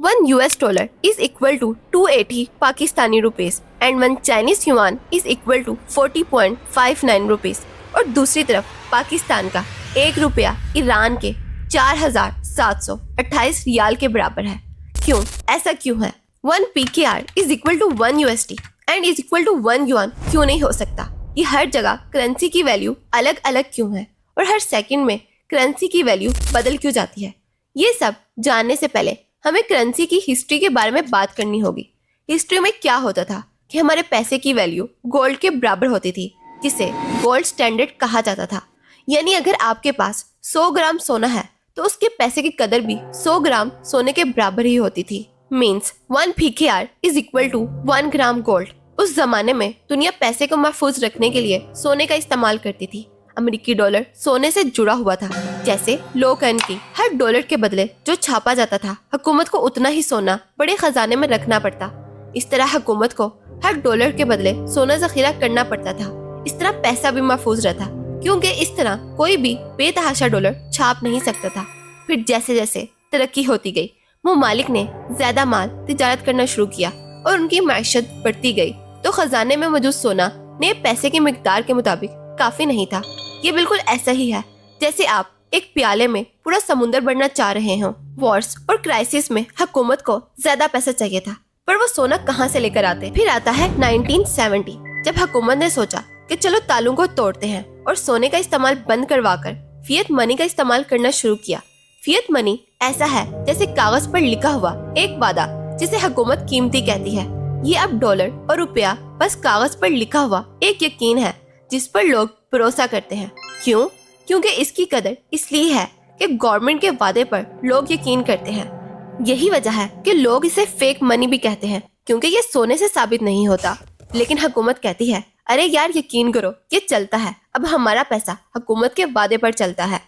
1 US dollar is equal to 280 Pakistani rupees and 1 Chinese yuan is equal to 40.59 rupees। और दूसरी तरफ पाकिस्तान का 1 रुपया ईरान के 4,728 रियाल के बराबर है। क्यों? ऐसा क्यों है? 1 PKR is equal to 1 USD and is equal to 1 yuan क्यों नहीं हो सकता? ये हर जगह करेंसी की वैल्यू अलग अलग क्यों है और हर सेकंड में करेंसी की वैल्यू बदल क्यों जाती है? ये सब जानने से पहले हमें करेंसी की हिस्ट्री के बारे में बात करनी होगी। हिस्ट्री में क्या होता था कि हमारे पैसे की वैल्यू गोल्ड के बराबर होती थी, जिसे गोल्ड स्टैंडर्ड कहा जाता था। यानी अगर आपके पास 100 ग्राम सोना है तो उसके पैसे की कदर भी 100 ग्राम सोने के बराबर ही होती थी। Means 1 PKR is equal to 1 gram gold. उस जमाने में दुनिया पैसे को महफूज रखने के लिए सोने का इस्तेमाल करती थी। अमेरिकी डॉलर सोने से जुड़ा हुआ था। जैसे लो करंसी, हर डॉलर के बदले जो छापा जाता था हुकूमत को उतना ही सोना बड़े खजाने में रखना पड़ता। इस तरह हुकूमत को हर डॉलर के बदले सोना जखीरा करना पड़ता था। इस तरह पैसा भी महफूज रहता, क्योंकि इस तरह कोई भी बेतहाशा डॉलर छाप नहीं सकता था। फिर जैसे जैसे तरक्की होती गई, मुमालिक ने ज्यादा माल तिजारत करना शुरू किया और उनकी मैशत बढ़ती गई, तो खजाने में मौजूद सोना नए पैसे की मिकदार के मुताबिक काफी नहीं था। ये बिल्कुल ऐसा ही है जैसे आप एक प्याले में पूरा समुंदर भरना चाह रहे हो। वॉर्स और क्राइसिस में हुकूमत को ज्यादा पैसा चाहिए था, पर वो सोना कहाँ से लेकर आते? फिर आता है 1970, जब हुकूमत ने सोचा कि चलो तालों को तोड़ते हैं और सोने का इस्तेमाल बंद करवाकर फियत मनी का इस्तेमाल करना शुरू किया। फियत मनी ऐसा है जैसे कागज पर लिखा हुआ एक वादा, जिसे हुकूमत कीमती कहती है। ये अब डॉलर और रुपया बस कागज पर लिखा हुआ एक यकीन है जिस पर लोग भरोसा करते हैं। क्यों? क्योंकि इसकी कदर इसलिए है कि गवर्नमेंट के वादे पर लोग यकीन करते हैं। यही वजह है कि लोग इसे फेक मनी भी कहते हैं, क्योंकि ये सोने से साबित नहीं होता। लेकिन हुकूमत कहती है, अरे यार यकीन करो, ये चलता है। अब हमारा पैसा हुकूमत के वादे पर चलता है।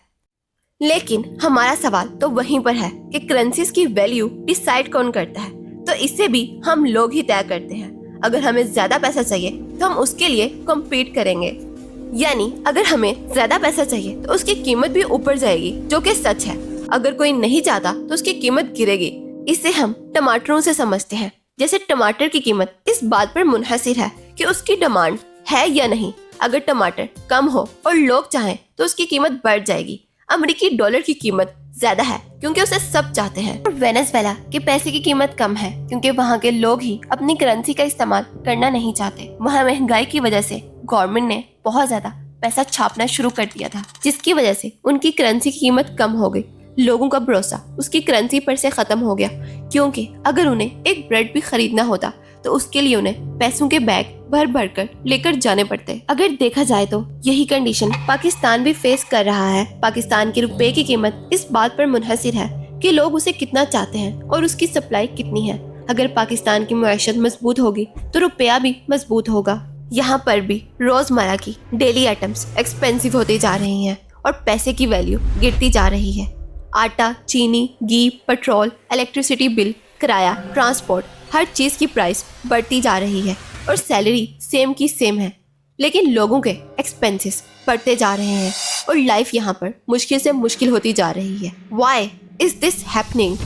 लेकिन हमारा सवाल तो वहीं पर है कि करेंसीज की वैल्यू डिसाइड कौन करता है? तो इसे भी हम लोग ही तय करते हैं। अगर हमें ज्यादा पैसा चाहिए तो हम उसके लिए कम्पीट करेंगे। यानी अगर हमें ज्यादा पैसा चाहिए तो उसकी कीमत भी ऊपर जाएगी, जो कि सच है। अगर कोई नहीं चाहता तो उसकी कीमत गिरेगी। इसे हम टमाटरों से समझते हैं। जैसे टमाटर की कीमत इस बात पर मुनहसिर है कि उसकी डिमांड है या नहीं। अगर टमाटर कम हो और लोग चाहें तो उसकी कीमत बढ़ जाएगी। अमेरिकी डॉलर की कीमत ज्यादा है क्योंकि उसे सब चाहते हैं, और वेनेजुएला के पैसे की कीमत कम है क्योंकि वहाँ के लोग ही अपनी करेंसी का इस्तेमाल करना नहीं चाहते। वहाँ महंगाई की वजह से गवर्नमेंट ने बहुत ज्यादा पैसा छापना शुरू कर दिया था, जिसकी वजह से उनकी करेंसी की कीमत कम हो गई। लोगों का भरोसा उसकी करेंसी पर से खत्म हो गया, क्योंकि अगर उन्हें एक ब्रेड भी खरीदना होता तो उसके लिए उन्हें पैसों के बैग भर भर कर लेकर जाने पड़ते। अगर देखा जाए तो यही कंडीशन पाकिस्तान भी फेस कर रहा है। पाकिस्तान के रुपए की कीमत इस बात पर मुनहसिर है कि लोग उसे कितना चाहते हैं और उसकी सप्लाई कितनी है। अगर पाकिस्तान की मुआशत मजबूत होगी तो रुपया भी मजबूत होगा। यहाँ पर भी रोजमर्रा की डेली आइटम्स एक्सपेंसिव होती जा रही हैं और पैसे की वैल्यू गिरती जा रही है। आटा, चीनी, घी, पेट्रोल, इलेक्ट्रिसिटी बिल, किराया, ट्रांसपोर्ट, हर चीज की प्राइस बढ़ती जा रही है और सैलरी सेम की सेम है, लेकिन लोगों के एक्सपेंसेस बढ़ते जा रहे हैं और लाइफ यहाँ पर मुश्किल से मुश्किल होती जा रही है। Why is this happening?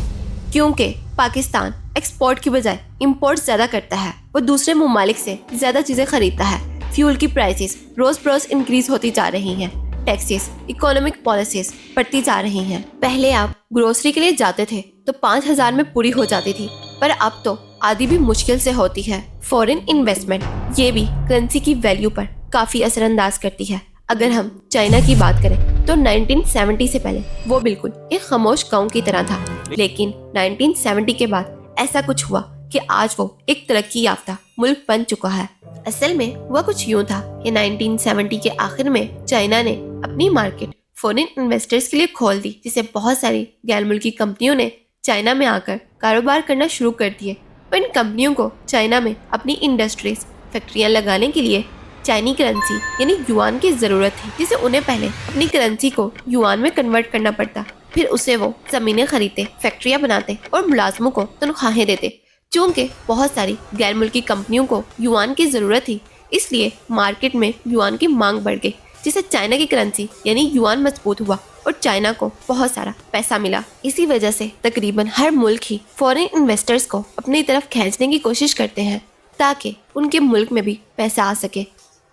क्योंकि पाकिस्तान एक्सपोर्ट की बजाय इंपोर्ट ज्यादा करता है। वो दूसरे ममालिक से ज्यादा चीजें खरीदता है। फ्यूल की प्राइसेस रोज बरोज इंक्रीज होती जा रही हैं। टैक्सेस, इकोनॉमिक पॉलिसीज बढ़ती जा रही हैं। पहले आप ग्रोसरी के लिए जाते थे तो 5,000 में पूरी हो जाती थी, पर अब तो आधी भी मुश्किल से होती है। फॉरेन इन्वेस्टमेंट ये भी करेंसी की वैल्यू पर काफी असरअंदाज करती है। अगर हम चाइना की बात करें तो 1970 से पहले वो बिल्कुल एक खामोश गांव की तरह था, लेकिन 1970 के बाद ऐसा कुछ हुआ कि आज वो एक तरक्की याफ्ता मुल्क बन चुका है। असल में वह कुछ यूं था कि 1970 के आखिर में चाइना ने अपनी मार्केट फॉरेन इन्वेस्टर्स के लिए खोल दी, जिसे बहुत सारी गैर मुल्की कंपनियों ने चाइना में आकर कारोबार करना शुरू कर दिए। और इन कंपनियों को चाइना में अपनी इंडस्ट्रीज, फैक्ट्रियां लगाने के लिए चाइनी करेंसी यानी युआन की जरूरत थी, जिसे उन्हें पहले अपनी करेंसी को युआन में कन्वर्ट करना पड़ता। फिर उसे वो जमीनें खरीदते, फैक्ट्रियां बनाते और मुलाजमों को तनख्वाहें देते। चूंकि बहुत सारी गैर मुल्की कंपनियों को युआन की जरूरत थी, इसलिए मार्केट में युआन की मांग बढ़ गई, जिससे चाइना की करेंसी यानी युआन मजबूत हुआ और चाइना को बहुत सारा पैसा मिला। इसी वजह से तकरीबन हर मुल्क ही फॉरेन इन्वेस्टर्स को अपनी तरफ खींचने की कोशिश करते हैं ताकि उनके मुल्क में भी पैसा आ सके।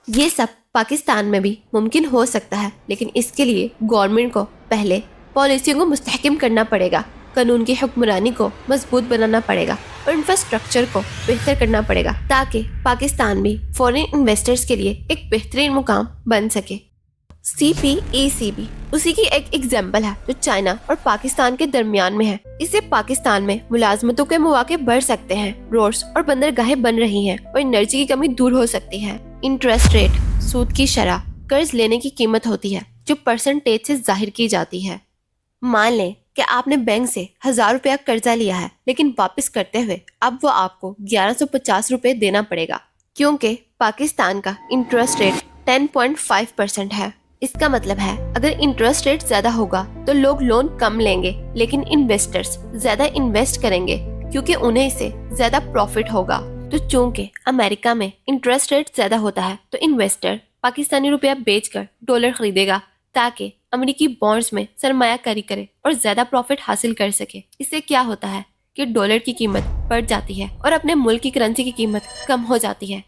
ये सब पाकिस्तान में भी मुमकिन हो सकता है, लेकिन इसके लिए गवर्नमेंट को पहले पॉलिसियों को मुस्तहकम करना पड़ेगा, कानून की हुक्मरानी को मजबूत बनाना पड़ेगा और इंफ्रास्ट्रक्चर को बेहतर करना पड़ेगा ताकि पाकिस्तान भी फॉरेन इन्वेस्टर्स के लिए एक बेहतरीन मुकाम बन सके। CPECB उसी की एक एग्जाम्पल है जो चाइना और पाकिस्तान के दरमियान में है। इससे पाकिस्तान में मुलाजमतों के मौके बढ़ सकते हैं, रोड्स और बंदरगाहें बन रही हैं और एनर्जी की कमी दूर हो सकती है। इंटरेस्ट रेट सूद की शरह कर्ज लेने की कीमत होती है जो परसेंटेज से जाहिर की जाती है। मान लें कि आपने बैंक से 1000 रुपया कर्जा लिया है, लेकिन वापस करते हुए अब वो आपको 1150 रुपए देना पड़ेगा क्योंकि पाकिस्तान का इंटरेस्ट रेट 10.5% है। इसका मतलब है अगर इंटरेस्ट रेट ज्यादा होगा तो लोग लोन कम लेंगे, लेकिन इन्वेस्टर्स ज्यादा इन्वेस्ट करेंगे क्योंकि उन्हें इससे ज्यादा प्रॉफिट होगा। तो चूंकि अमेरिका में इंटरेस्ट रेट ज्यादा होता है तो इन्वेस्टर पाकिस्तानी रुपया बेचकर डॉलर खरीदेगा ताकि अमेरिकी बॉन्ड्स में सरमायाकारी करे और ज्यादा प्रॉफिट हासिल कर सके। इससे क्या होता है कि डॉलर की कीमत बढ़ जाती है और अपने मुल्क की करेंसी की कीमत कम हो जाती है।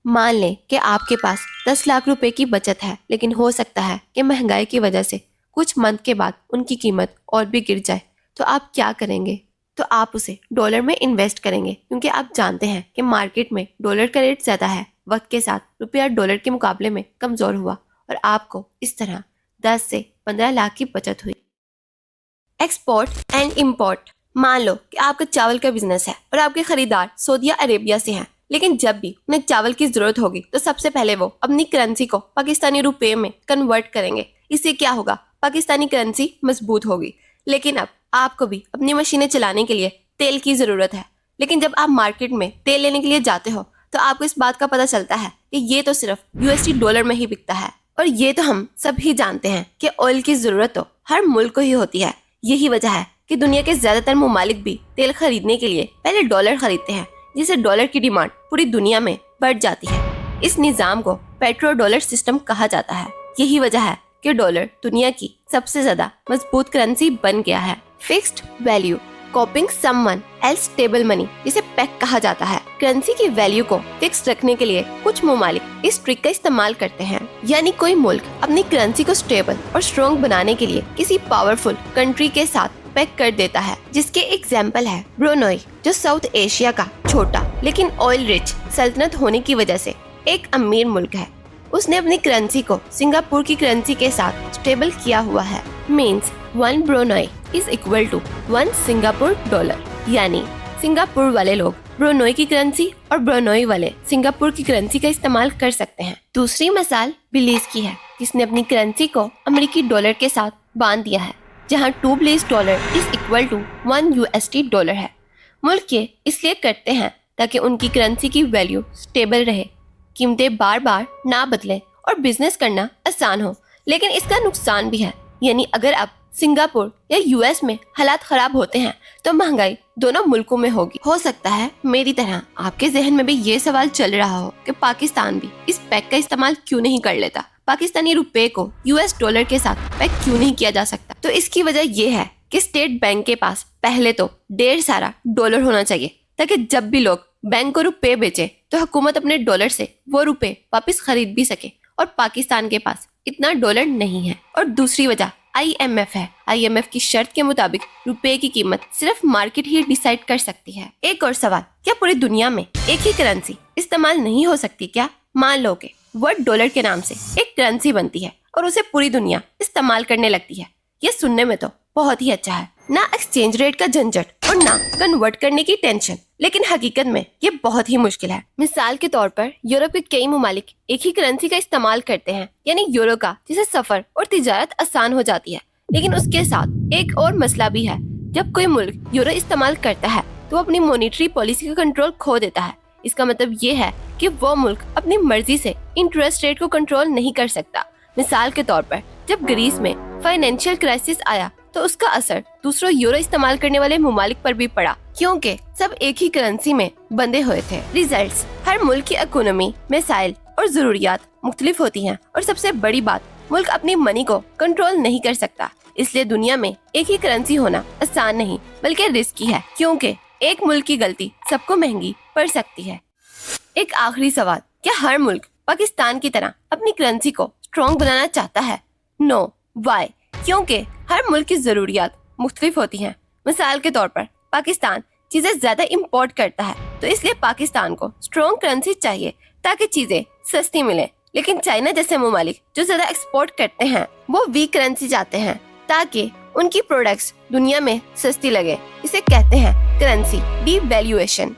मान लें कि आपके पास 10 लाख रुपए की बचत है, लेकिन हो सकता है कि महंगाई की वजह से कुछ मंथ के बाद उनकी कीमत और भी गिर जाए, तो आप क्या करेंगे? तो आप उसे डॉलर में इन्वेस्ट करेंगे क्योंकि आप जानते हैं कि मार्केट में डॉलर का रेट ज्यादा है। वक्त के साथ रुपया डॉलर के मुकाबले में कमजोर हुआ और आपको इस तरह 10 से 15 लाख की बचत हुई। Export and import. मान लो कि आपका चावल का बिजनेस है और आपके खरीदार सऊदी अरेबिया से हैं, लेकिन जब भी उन्हें चावल की जरूरत होगी तो सबसे पहले वो अपनी करेंसी को पाकिस्तानी रुपए में कन्वर्ट करेंगे। इससे क्या होगा? पाकिस्तानी करेंसी मजबूत होगी। लेकिन अब आपको भी अपनी मशीनें चलाने के लिए तेल की जरूरत है, लेकिन जब आप मार्केट में तेल लेने के लिए जाते हो तो आपको इस बात का पता चलता है कि ये तो सिर्फ USD डॉलर में ही बिकता है। और ये तो हम सब ही जानते हैं कि ऑयल की जरूरत तो हर मुल्क को ही होती है। यही वजह है कि दुनिया के ज्यादातर ममालिक भी तेल खरीदने के लिए पहले डॉलर खरीदते हैं, जिससे डॉलर की डिमांड पूरी दुनिया में बढ़ जाती है। इस निजाम को पेट्रो डॉलर सिस्टम कहा जाता है। यही वजह है कि डॉलर दुनिया की सबसे ज्यादा मजबूत करेंसी बन गया है। Fixed value कॉपिंग someone else stable money, जिसे पेक कहा जाता है। करेंसी की वैल्यू को फिक्स रखने के लिए कुछ ममालिक इस ट्रिक का इस्तेमाल करते हैं, यानी कोई मुल्क अपनी करेंसी को स्टेबल और स्ट्रॉन्ग बनाने के लिए किसी पावरफुल कंट्री के साथ पैक कर देता है, जिसके एग्जाम्पल है ब्रुनेई, जो साउथ एशिया का छोटा लेकिन ऑयल रिच सल्तनत होने की वजह से एक अमीर मुल्क है। उसने अपनी करेंसी को सिंगापुर की करेंसी के साथ स्टेबल किया हुआ है। Means 1 Brunei is equal to 1 Singapore dollar, यानी सिंगापुर वाले लोग ब्रुनेई की करेंसी और ब्रुनेई वाले सिंगापुर की करेंसी का इस्तेमाल कर सकते हैं। दूसरी मिसाल बिलीज की है, जिसने अपनी करेंसी को अमेरिकी डॉलर के साथ बांध दिया है, जहां 2 Belize dollar is equal to 1 USD dollar है। मुल्क ये इसलिए करते हैं ताकि उनकी करेंसी की वैल्यू स्टेबल रहे, कीमतें बार बार ना बदलें और बिजनेस करना आसान हो। लेकिन इसका नुकसान भी है, यानी अगर अब सिंगापुर या US में हालात खराब होते हैं तो महंगाई दोनों मुल्कों में होगी। हो सकता है मेरी तरह आपके जहन में भी ये सवाल चल रहा हो कि पाकिस्तान भी इस पैक का इस्तेमाल क्यों नहीं कर लेता, पाकिस्तानी रुपए को US डॉलर के साथ पैक क्यों नहीं किया जा सकता। तो इसकी वजह ये है कि स्टेट बैंक के पास पहले तो ढेर सारा डॉलर होना चाहिए, ताकि जब भी लोग बैंक को रुपए बेचे तो हुकूमत अपने डॉलर से वो रुपए वापस खरीद भी सके, और पाकिस्तान के पास इतना डॉलर नहीं है। और दूसरी वजह IMF है। IMF की शर्त के मुताबिक रुपए की कीमत सिर्फ मार्केट ही डिसाइड कर सकती है। एक और सवाल, क्या पूरी दुनिया में एक ही करेंसी इस्तेमाल नहीं हो सकती क्या? मान लो कि वर्ल्ड डॉलर के नाम से एक करेंसी बनती है और उसे पूरी दुनिया इस्तेमाल करने लगती है। ये सुनने में तो बहुत ही अच्छा है, ना एक्सचेंज रेट का झंझट और ना कन्वर्ट करने की टेंशन, लेकिन हकीकत में ये बहुत ही मुश्किल है। मिसाल के तौर पर यूरोप के कई ममालिक एक ही करेंसी का इस्तेमाल करते हैं, यानी यूरो का, जिससे सफर और तिजारत आसान हो जाती है। लेकिन उसके साथ एक और मसला भी है, जब कोई मुल्क यूरो इस्तेमाल करता है तो अपनी मॉनेटरी पॉलिसी का कंट्रोल खो देता है। इसका मतलब ये है कि वो मुल्क अपनी मर्जी से इंटरेस्ट रेट को कंट्रोल नहीं कर सकता। मिसाल के तौर पर जब ग्रीस में फाइनेंशियल क्राइसिस आया तो उसका असर दूसरों यूरो इस्तेमाल करने वाले ममालिक पर भी पड़ा, क्योंकि सब एक ही करेंसी में बंधे हुए थे। रिजल्ट्स, हर मुल्क की इकोनॉमी, मिसाइल और जरूरियात मुख्तलिफ होती हैं, और सबसे बड़ी बात, मुल्क अपनी मनी को कंट्रोल नहीं कर सकता। اس لیے دنیا میں ایک ہی کرنسی ہونا آسان نہیں بلکہ رسکی ہے، کیونکہ ایک ملک کی غلطی سب کو مہنگی پڑ سکتی ہے۔ ایک آخری سوال، کیا ہر ملک پاکستان کی طرح اپنی کرنسی کو اسٹرانگ بنانا چاہتا ہے؟ نو، وائی؟ کیونکہ ہر ملک کی ضروریات مختلف ہوتی ہیں۔ مثال کے طور پر پاکستان چیزیں زیادہ امپورٹ کرتا ہے، تو اس لیے پاکستان کو اسٹرانگ کرنسی چاہیے تاکہ چیزیں سستی ملیں۔ لیکن چائنا جیسے ممالک جو زیادہ ایکسپورٹ کرتے ہیں وہ ویک کرنسی چاہتے ہیں تاکہ ان کی پروڈکٹس دنیا میں سستی لگے۔ اسے کہتے ہیں کرنسی ڈی ویلیویشن۔